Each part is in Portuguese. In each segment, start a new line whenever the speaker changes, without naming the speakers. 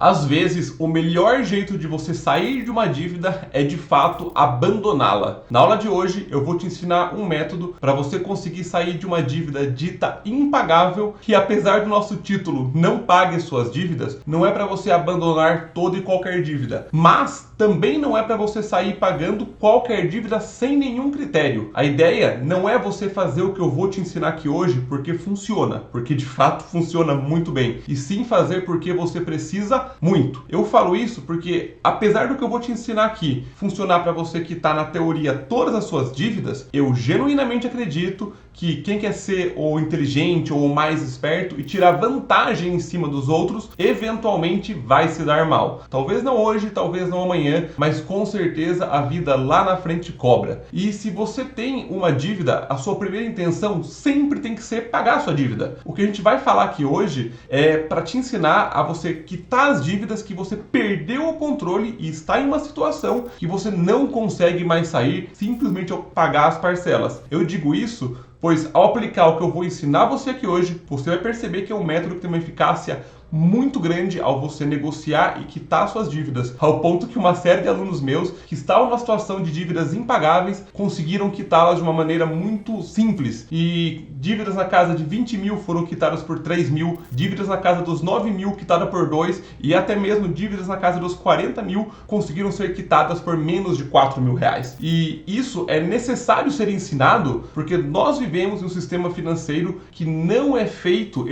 Às vezes, o melhor jeito de você sair de uma dívida é de fato abandoná-la. Na aula de hoje, eu vou te ensinar um método para você conseguir sair de uma dívida dita impagável, que apesar do nosso título Não Pague Suas Dívidas, não é para você abandonar toda e qualquer dívida, mas também não é para você sair pagando qualquer dívida sem nenhum critério. A ideia não é você fazer o que eu vou te ensinar aqui hoje porque funciona, porque de fato funciona muito bem, e sim fazer porque você precisa muito. Eu falo isso porque, apesar do que eu vou te ensinar aqui funcionar para você que está na teoria todas as suas dívidas, eu genuinamente acredito que quem quer ser o inteligente ou o mais esperto e tirar vantagem em cima dos outros, eventualmente vai se dar mal. Talvez não hoje, talvez não amanhã, mas com certeza a vida lá na frente cobra. E se você tem uma dívida, a sua primeira intenção sempre tem que ser pagar a sua dívida. O que a gente vai falar aqui hoje é para te ensinar a você quitar as dívidas que você perdeu o controle e está em uma situação que você não consegue mais sair simplesmente ao pagar as parcelas. Eu digo isso pois ao aplicar o que eu vou ensinar você aqui hoje, você vai perceber que é um método que tem uma eficácia muito grande ao você negociar e quitar suas dívidas, ao ponto que uma série de alunos meus que estavam numa situação de dívidas impagáveis conseguiram quitá-las de uma maneira muito simples, e dívidas na casa de 20 mil foram quitadas por 3 mil, dívidas na casa dos 9 mil quitadas por 2, e até mesmo dívidas na casa dos 40 mil conseguiram ser quitadas por menos de 4 mil reais. E isso é necessário ser ensinado porque nós vivemos em um sistema financeiro que não é feito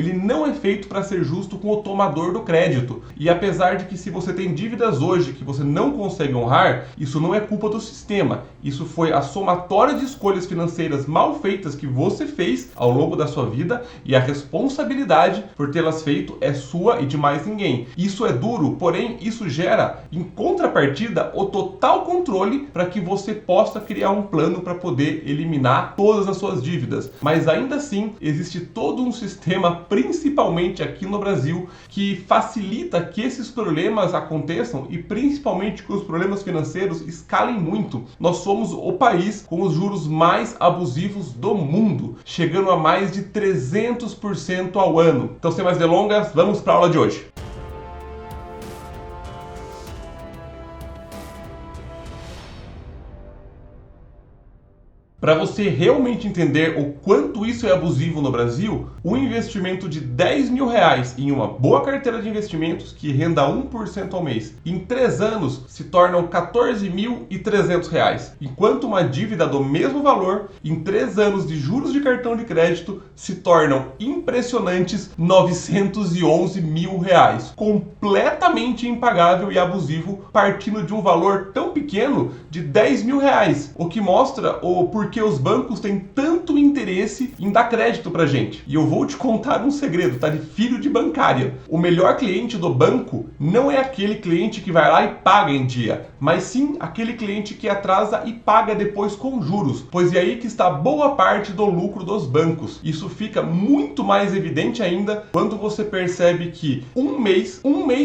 para ser justo com o tomador do crédito. E apesar de que se você tem dívidas hoje que você não consegue honrar, isso não é culpa do sistema. Isso foi a somatória de escolhas financeiras mal feitas que você fez ao longo da sua vida, e a responsabilidade por tê-las feito é sua e de mais ninguém. Isso é duro, porém isso gera em contrapartida o total controle para que você possa criar um plano para poder eliminar todas as suas dívidas. Mas ainda assim existe todo um sistema, principalmente aqui no Brasil, que facilita que esses problemas aconteçam e principalmente que os problemas financeiros escalem muito. Nós somos o país com os juros mais abusivos do mundo, chegando a mais de 300% ao ano. Então, sem mais delongas, vamos para a aula de hoje. Para você realmente entender o quanto isso é abusivo no Brasil, um investimento de 10 mil reais em uma boa carteira de investimentos que renda 1% ao mês, em 3 anos se tornam 14.300 reais, enquanto uma dívida do mesmo valor, em 3 anos de juros de cartão de crédito, se tornam impressionantes 911 mil reais. Completamente impagável e abusivo, partindo de um valor tão pequeno de 10 mil reais, o que mostra o porquê os bancos têm tanto interesse em dar crédito pra gente. E eu vou te contar um segredo, tá? De filho de bancária. O melhor cliente do banco não é aquele cliente que vai lá e paga em dia, mas sim aquele cliente que atrasa e paga depois com juros, pois é aí que está boa parte do lucro dos bancos. Isso fica muito mais evidente ainda quando você percebe que um mês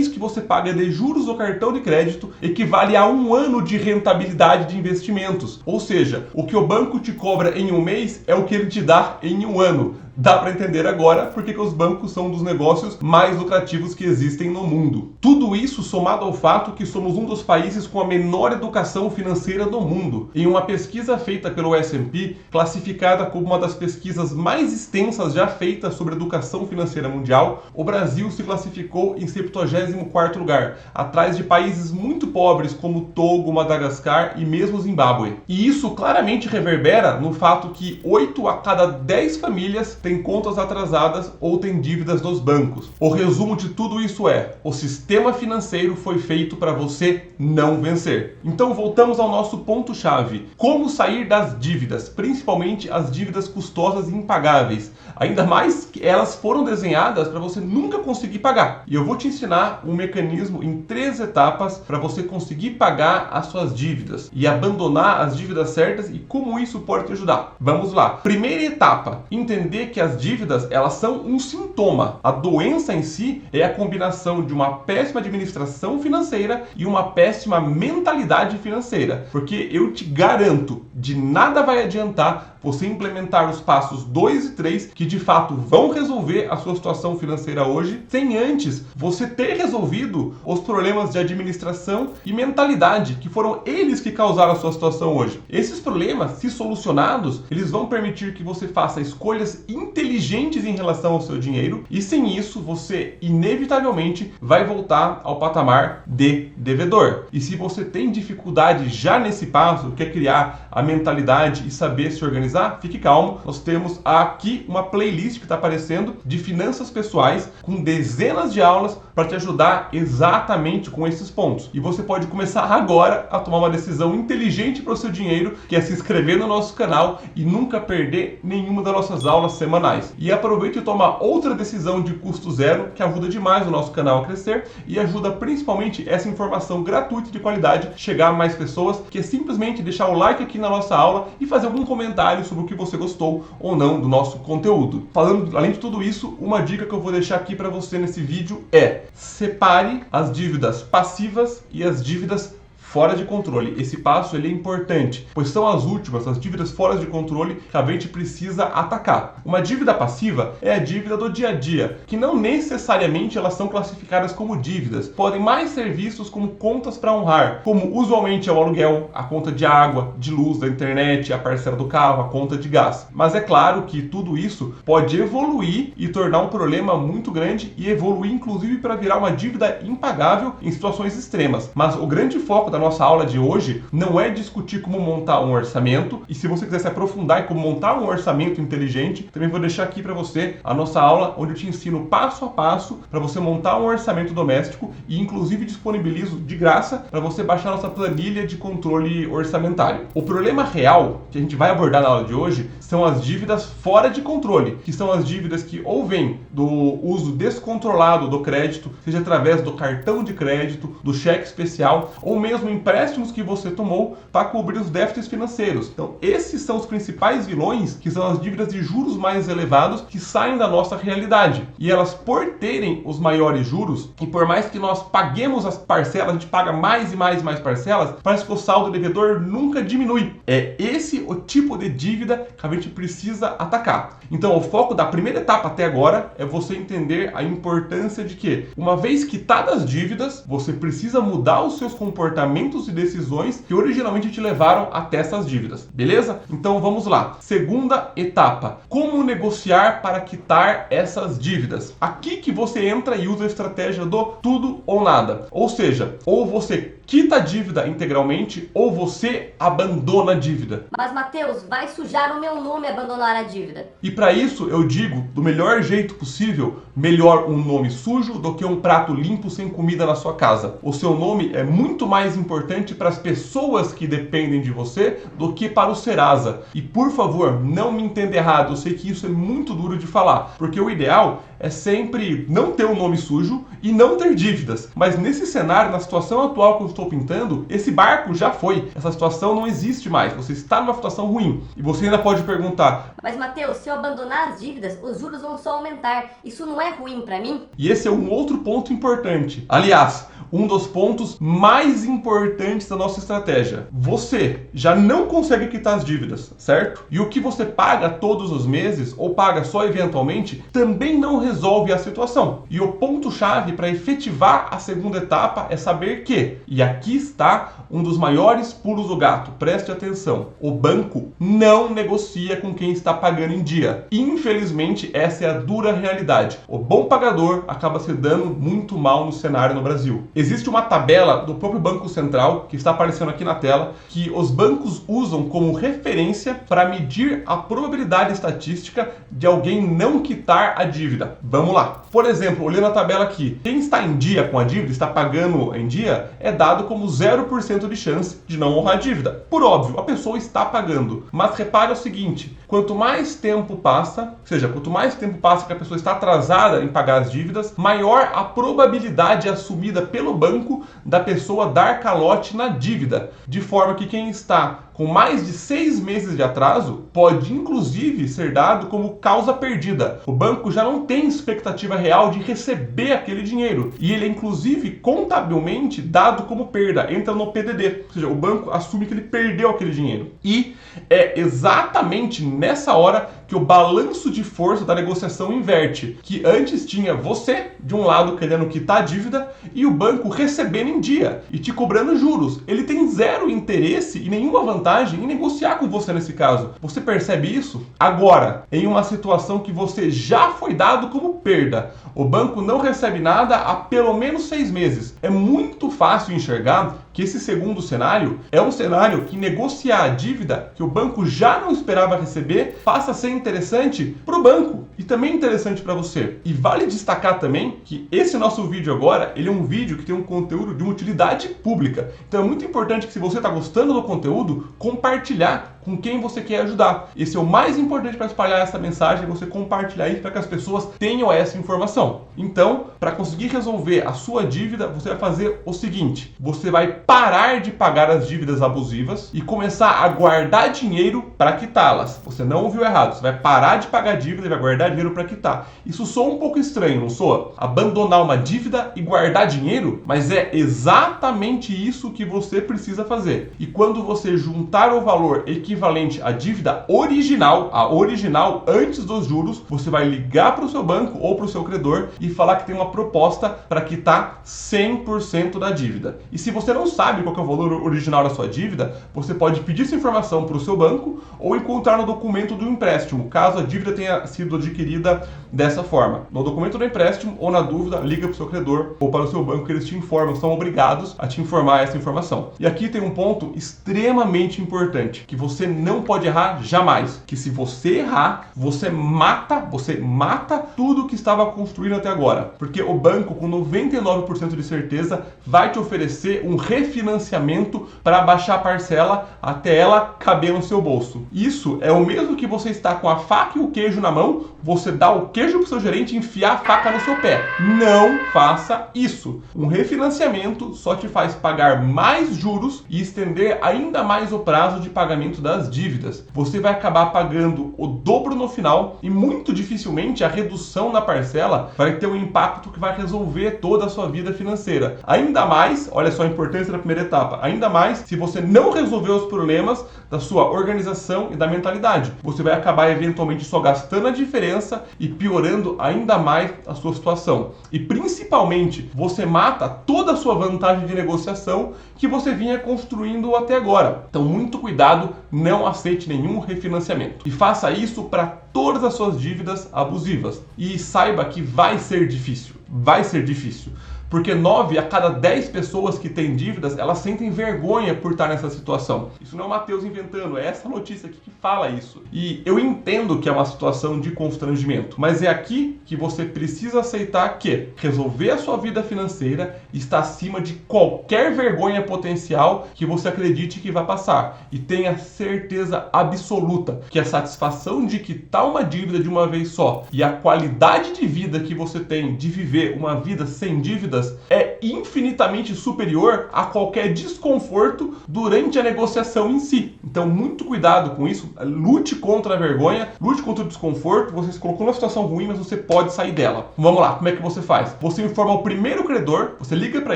que você paga de juros do cartão de crédito equivale a 1 ano de rentabilidade de investimentos. Ou seja, o que o banco te cobra em um mês é o que ele te dá em 1 ano. Dá para entender agora porque que os bancos são um dos negócios mais lucrativos que existem no mundo. Tudo isso somado ao fato que somos um dos países com a menor educação financeira do mundo. Em uma pesquisa feita pelo S&P, classificada como uma das pesquisas mais extensas já feitas sobre educação financeira mundial, o Brasil se classificou em 74º lugar, atrás de países muito pobres como Togo, Madagascar e mesmo Zimbábue. E isso claramente reverbera no fato que 8 a cada 10 famílias tem contas atrasadas ou tem dívidas nos bancos. O resumo de tudo isso é: o sistema financeiro foi feito para você não vencer. Então voltamos ao nosso ponto-chave. Como sair das dívidas, principalmente as dívidas custosas e impagáveis. Ainda mais que elas foram desenhadas para você nunca conseguir pagar. E eu vou te ensinar um mecanismo em 3 etapas para você conseguir pagar as suas dívidas e abandonar as dívidas certas e como isso pode te ajudar. Vamos lá. Primeira etapa, entender que as dívidas, elas são um sintoma. A doença em si é a combinação de uma péssima administração financeira e uma péssima mentalidade financeira. Porque eu te garanto, de nada vai adiantar você implementar os passos 2 e 3 que de fato vão resolver a sua situação financeira hoje, sem antes você ter resolvido os problemas de administração e mentalidade, que foram eles que causaram a sua situação hoje. Esses problemas, se solucionados, eles vão permitir que você faça escolhas inteligentes em relação ao seu dinheiro, e sem isso você inevitavelmente vai voltar ao patamar de devedor. E se você tem dificuldade já nesse passo, quer criar a mentalidade e saber se organizar, fique calmo, nós temos aqui uma playlist que está aparecendo de finanças pessoais com dezenas de aulas para te ajudar exatamente com esses pontos. E você pode começar agora a tomar uma decisão inteligente para o seu dinheiro, que é se inscrever no nosso canal e nunca perder nenhuma das nossas aulas semanais. E aproveite e toma outra decisão de custo zero, que ajuda demais o nosso canal a crescer e ajuda principalmente essa informação gratuita e de qualidade chegar a mais pessoas, que é simplesmente deixar o like aqui na nossa aula e fazer algum comentário sobre o que você gostou ou não do nosso conteúdo. Falando, além de tudo isso, uma dica que eu vou deixar aqui para você nesse vídeo é: separe as dívidas passivas e as dívidas fora de controle. Esse passo ele é importante, pois são as últimas, as dívidas fora de controle, que a gente precisa atacar. Uma dívida passiva é a dívida do dia a dia, que não necessariamente elas são classificadas como dívidas, podem mais ser vistos como contas para honrar, como usualmente é o aluguel, a conta de água, de luz, da internet, a parcela do carro, a conta de gás. Mas é claro que tudo isso pode evoluir e tornar um problema muito grande e evoluir inclusive para virar uma dívida impagável em situações extremas. Mas o grande foco da nossa aula de hoje não é discutir como montar um orçamento, e se você quiser se aprofundar em como montar um orçamento inteligente, também vou deixar aqui para você a nossa aula onde eu te ensino passo a passo para você montar um orçamento doméstico e inclusive disponibilizo de graça para você baixar nossa planilha de controle orçamentário. O problema real que a gente vai abordar na aula de hoje são as dívidas fora de controle, que são as dívidas que ou vêm do uso descontrolado do crédito, seja através do cartão de crédito, do cheque especial ou mesmo empréstimos que você tomou para cobrir os déficits financeiros. Então, esses são os principais vilões, que são as dívidas de juros mais elevados que saem da nossa realidade. E elas, por terem os maiores juros, e por mais que nós paguemos as parcelas, a gente paga mais e mais e mais parcelas, parece que o saldo devedor nunca diminui. É esse o tipo de dívida que a gente precisa atacar. Então, o foco da primeira etapa até agora é você entender a importância de que, uma vez quitadas as dívidas, você precisa mudar os seus comportamentos e decisões que originalmente te levaram até essas dívidas, beleza? Então vamos lá. Segunda etapa: como negociar para quitar essas dívidas? Aqui que você entra e usa a estratégia do tudo ou nada. Ou seja, ou você quita a dívida integralmente ou você abandona a dívida.
Mas, Matheus, vai sujar o meu nome abandonar a dívida.
E para isso eu digo, do melhor jeito possível, melhor um nome sujo do que um prato limpo sem comida na sua casa. O seu nome é muito mais importante para as pessoas que dependem de você do que para o Serasa. E por favor, não me entenda errado, eu sei que isso é muito duro de falar, porque o ideal é sempre não ter um nome sujo e não ter dívidas. Mas nesse cenário, na situação atual que eu estou pintando, esse barco já foi. Essa situação não existe mais. Você está numa situação ruim. E você ainda pode perguntar:
mas, Matheus, se eu abandonar as dívidas, os juros vão só aumentar. Isso não é ruim para mim?
E esse é um outro ponto importante. Aliás, um dos pontos mais importantes da nossa estratégia. Você já não consegue quitar as dívidas, certo? E o que você paga todos os meses, ou paga só eventualmente, também não resolve a situação. E o ponto-chave para efetivar a segunda etapa é saber que, e aqui está um dos maiores pulos do gato, preste atenção: o banco não negocia com quem está pagando em dia. Infelizmente, essa é a dura realidade. O bom pagador acaba se dando muito mal no cenário no Brasil. Existe uma tabela do próprio Banco Central, que está aparecendo aqui na tela, que os bancos usam como referência para medir a probabilidade estatística de alguém não quitar a dívida. Vamos lá. Por exemplo, olhando a tabela aqui, quem está em dia com a dívida, está pagando em dia, é dado como 0% de chance de não honrar a dívida. Por óbvio, a pessoa está pagando. Mas repare o seguinte: quanto mais tempo passa, ou seja, quanto mais tempo passa que a pessoa está atrasada em pagar as dívidas, maior a probabilidade assumida pelo banco da pessoa dar calote na dívida, de forma que quem está com mais de 6 meses de atraso, pode inclusive ser dado como causa perdida. O banco já não tem expectativa real de receber aquele dinheiro e ele é inclusive contabilmente dado como perda, entra no PDD, ou seja, o banco assume que ele perdeu aquele dinheiro. E é exatamente nessa hora que o balanço de força da negociação inverte, que antes tinha você, de um lado, querendo quitar a dívida e o banco recebendo em dia e te cobrando juros. Ele tem zero interesse e nenhuma vantagem em negociar com você nesse caso. Você percebe isso? Agora, em uma situação que você já foi dado como perda, o banco não recebe nada há pelo menos 6 meses. É muito fácil enxergar que esse segundo cenário é um cenário que negociar a dívida que o banco já não esperava receber passa a ser interessante para o banco e também interessante para você. E vale destacar também que esse nosso vídeo agora, ele é um vídeo que tem um conteúdo de uma utilidade pública. Então é muito importante que, se você está gostando do conteúdo, compartilhar com quem você quer ajudar. Esse é o mais importante para espalhar essa mensagem, você compartilhar isso para que as pessoas tenham essa informação. Então, para conseguir resolver a sua dívida, você vai fazer o seguinte: você vai parar de pagar as dívidas abusivas e começar a guardar dinheiro para quitá-las. Você não ouviu errado, você vai parar de pagar dívida e vai guardar dinheiro para quitar. Isso soa um pouco estranho, não soa? Abandonar uma dívida e guardar dinheiro? Mas é exatamente isso que você precisa fazer. E quando você juntar o valor equivalente à dívida original, a original antes dos juros, você vai ligar para o seu banco ou para o seu credor e falar que tem uma proposta para quitar 100% da dívida. E se você não sabe qual que é o valor original da sua dívida, você pode pedir essa informação para o seu banco ou encontrar no documento do empréstimo, caso a dívida tenha sido adquirida dessa forma. No documento do empréstimo, ou na dúvida, liga para o seu credor ou para o seu banco, que eles te informam, são obrigados a te informar essa informação. E aqui tem um ponto extremamente importante, que você não pode errar jamais, que se você errar, você mata tudo que estava construído até agora, porque o banco, com 99% de certeza, vai te oferecer um refinanciamento para baixar a parcela até ela caber no seu bolso. Isso é o mesmo que você está com a faca e o queijo na mão, você dá o queijo para o seu gerente e enfiar a faca no seu pé. Não faça isso. Um refinanciamento só te faz pagar mais juros e estender ainda mais o prazo de pagamento das dívidas. Você vai acabar pagando o dobro no final e muito dificilmente a redução na parcela vai ter um impacto que vai resolver toda a sua vida financeira. Ainda mais, olha só a importância da primeira etapa, ainda mais se você não resolver os problemas da sua organização e da mentalidade. Você vai acabar eventualmente só gastando a diferença e piorando ainda mais a sua situação. E principalmente, você mata toda a sua vantagem de negociação que você vinha construindo até agora. Então, muito cuidado, não aceite nenhum refinanciamento. E faça isso para todas as suas dívidas abusivas. E saiba que vai ser difícil. Vai ser difícil. Porque 9 a cada 10 pessoas que têm dívidas, elas sentem vergonha por estar nessa situação. Isso não é o Matheus inventando, é essa notícia aqui que fala isso. E eu entendo que é uma situação de constrangimento, mas é aqui que você precisa aceitar que resolver a sua vida financeira está acima de qualquer vergonha potencial que você acredite que vai passar. E tenha certeza absoluta que a satisfação de quitar uma dívida de uma vez só e a qualidade de vida que você tem de viver uma vida sem dívidas é infinitamente superior a qualquer desconforto durante a negociação em si. Então, muito cuidado com isso, lute contra a vergonha, lute contra o desconforto. Você se colocou numa situação ruim, mas você pode sair dela. Vamos lá, como é que você faz? Você informa o primeiro credor, você liga para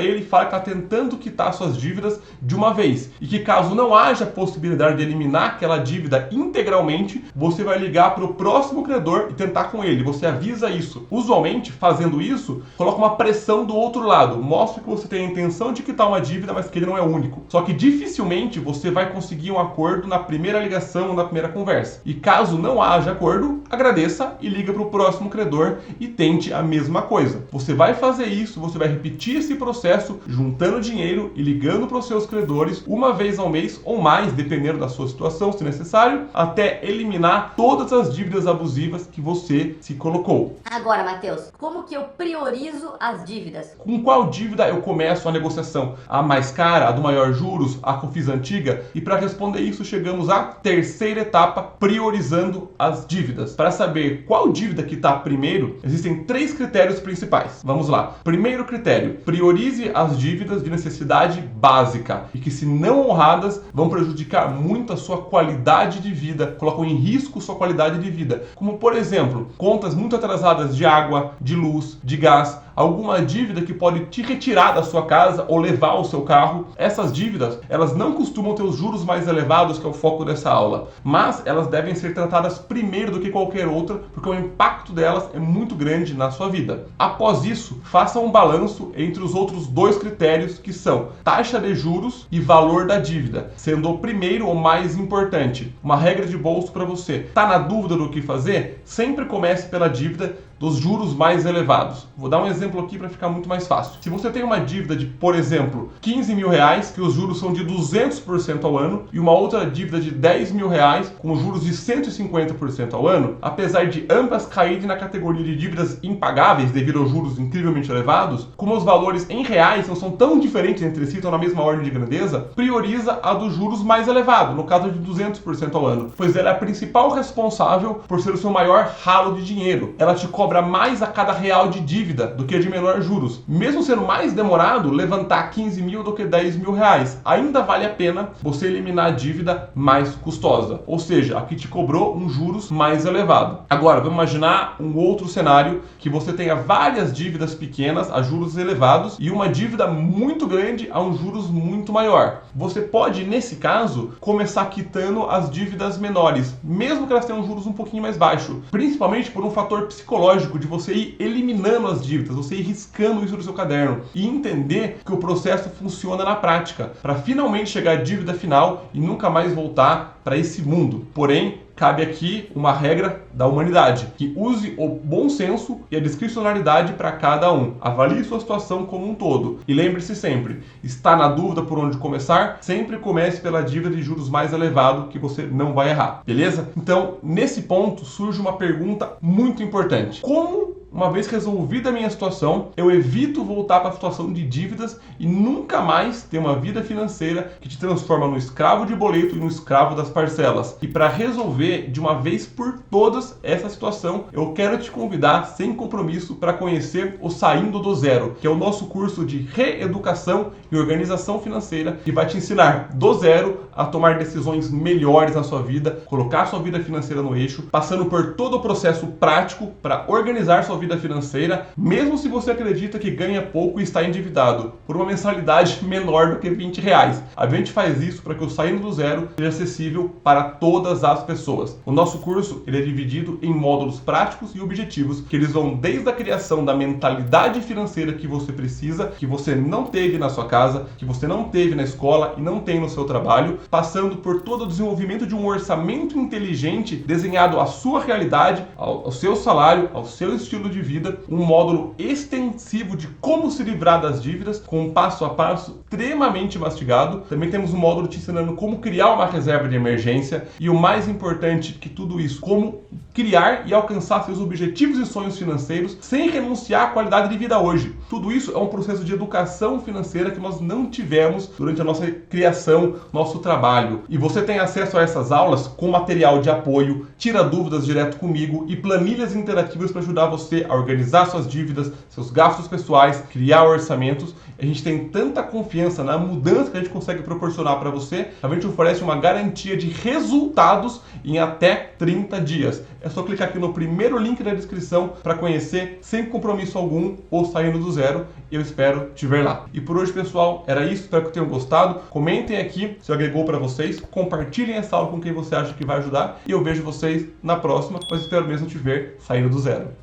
ele e fala que está tentando quitar suas dívidas de uma vez e que, caso não haja possibilidade de eliminar aquela dívida integralmente, você vai ligar para o próximo credor e tentar com ele. Você avisa isso. Usualmente, fazendo isso, coloca uma pressão do outro lado, mostra que você tem a intenção de quitar uma dívida, mas que ele não é único. Só que dificilmente você vai conseguir um acordo na primeira ligação ou na primeira conversa. E caso não haja acordo, agradeça e liga para o próximo credor e tente a mesma coisa. Você vai fazer isso, você vai repetir esse processo, juntando dinheiro e ligando para os seus credores uma vez ao mês ou mais, dependendo da sua situação, se necessário, até eliminar todas as dívidas abusivas que você se colocou.
Agora, Matheus, como que eu priorizo as dívidas?
Com qual dívida eu começo a negociação? A mais cara, a do maior juros, a que eu fiz antiga? E para responder isso, isso, chegamos à terceira etapa, priorizando as dívidas. Para saber qual dívida que está primeiro, existem 3 critérios principais. Vamos lá. Primeiro critério, priorize as dívidas de necessidade básica e que, se não honradas, vão prejudicar muito a sua qualidade de vida, colocam em risco sua qualidade de vida. Como, por exemplo, contas muito atrasadas de água, de luz, de gás, alguma dívida que pode te retirar da sua casa ou levar o seu carro. Essas dívidas, elas não costumam ter os juros mais elevados, que é o foco dessa aula, mas elas devem ser tratadas primeiro do que qualquer outra, porque o impacto delas é muito grande na sua vida. Após isso, faça um balanço entre os outros 2 critérios, que são taxa de juros e valor da dívida, sendo o primeiro o mais importante. Uma regra de bolso para você. Tá na dúvida do que fazer? Sempre comece pela dívida dos juros mais elevados. Vou dar um exemplo aqui para ficar muito mais fácil. Se você tem uma dívida de, por exemplo, 15 mil reais, que os juros são de 200% ao ano, e uma outra dívida de 10 mil reais, com juros de 150% ao ano, apesar de ambas caírem na categoria de dívidas impagáveis devido aos juros incrivelmente elevados, como os valores em reais não são tão diferentes entre si, estão na mesma ordem de grandeza, prioriza a dos juros mais elevado, no caso de 200% ao ano, pois ela é a principal responsável por ser o seu maior ralo de dinheiro. Ela te cobra mais a cada real de dívida do que a de menor juros. Mesmo sendo mais demorado levantar 15 mil do que 10 mil reais, ainda vale a pena você eliminar a dívida mais custosa, ou seja, a que te cobrou um juros mais elevado. Agora, vamos imaginar um outro cenário que você tenha várias dívidas pequenas a juros elevados e uma dívida muito grande a um juros muito maior. Você pode, nesse caso, começar quitando as dívidas menores, mesmo que elas tenham juros um pouquinho mais baixos, principalmente por um fator psicológico de você ir eliminando as dívidas, você ir riscando isso do seu caderno e entender que o processo funciona na prática, para finalmente chegar à dívida final e nunca mais voltar para esse mundo. Porém, cabe aqui uma regra da humanidade, que use o bom senso e a discricionalidade para cada um. Avalie sua situação como um todo. E lembre-se sempre, está na dúvida por onde começar? Sempre comece pela dívida de juros mais elevado, que você não vai errar, beleza? Então, nesse ponto, surge uma pergunta muito importante. Como, uma vez resolvida a minha situação, eu evito voltar para a situação de dívidas e nunca mais ter uma vida financeira que te transforma no escravo de boleto e no escravo das parcelas? E para resolver de uma vez por todas essa situação, eu quero te convidar, sem compromisso, para conhecer o Saindo do Zero, que é o nosso curso de reeducação e organização financeira, que vai te ensinar do zero a tomar decisões melhores na sua vida, colocar sua vida financeira no eixo, passando por todo o processo prático para organizar sua vida financeira, mesmo se você acredita que ganha pouco e está endividado, por uma mensalidade menor do que R$20. A gente faz isso para que o Saindo do Zero seja acessível para todas as pessoas. O nosso curso ele é dividido em módulos práticos e objetivos, que eles vão desde a criação da mentalidade financeira que você precisa, que você não teve na sua casa, que você não teve na escola e não tem no seu trabalho, passando por todo o desenvolvimento de um orçamento inteligente desenhado à sua realidade, ao seu salário, ao seu estilo de vida, um módulo extensivo de como se livrar das dívidas, com um passo a passo extremamente mastigado. Também temos um módulo te ensinando como criar uma reserva de emergência e, o mais importante que tudo isso, como criar e alcançar seus objetivos e sonhos financeiros sem renunciar à qualidade de vida hoje. Tudo isso é um processo de educação financeira que nós não tivemos durante a nossa criação, nosso trabalho. E você tem acesso a essas aulas com material de apoio, tira dúvidas direto comigo e planilhas interativas para ajudar você a organizar suas dívidas, seus gastos pessoais, criar orçamentos. A gente tem tanta confiança na mudança que a gente consegue proporcionar para você. A gente oferece uma garantia de resultados em até 30 dias. É só clicar aqui no primeiro link da descrição para conhecer sem compromisso algum ou Saindo do Zero. Eu espero te ver lá. E por hoje, pessoal, era isso. Espero que tenham gostado. Comentem aqui se agregou para vocês. Compartilhem essa aula com quem você acha que vai ajudar. E eu vejo vocês na próxima, mas espero mesmo te ver Saindo do Zero.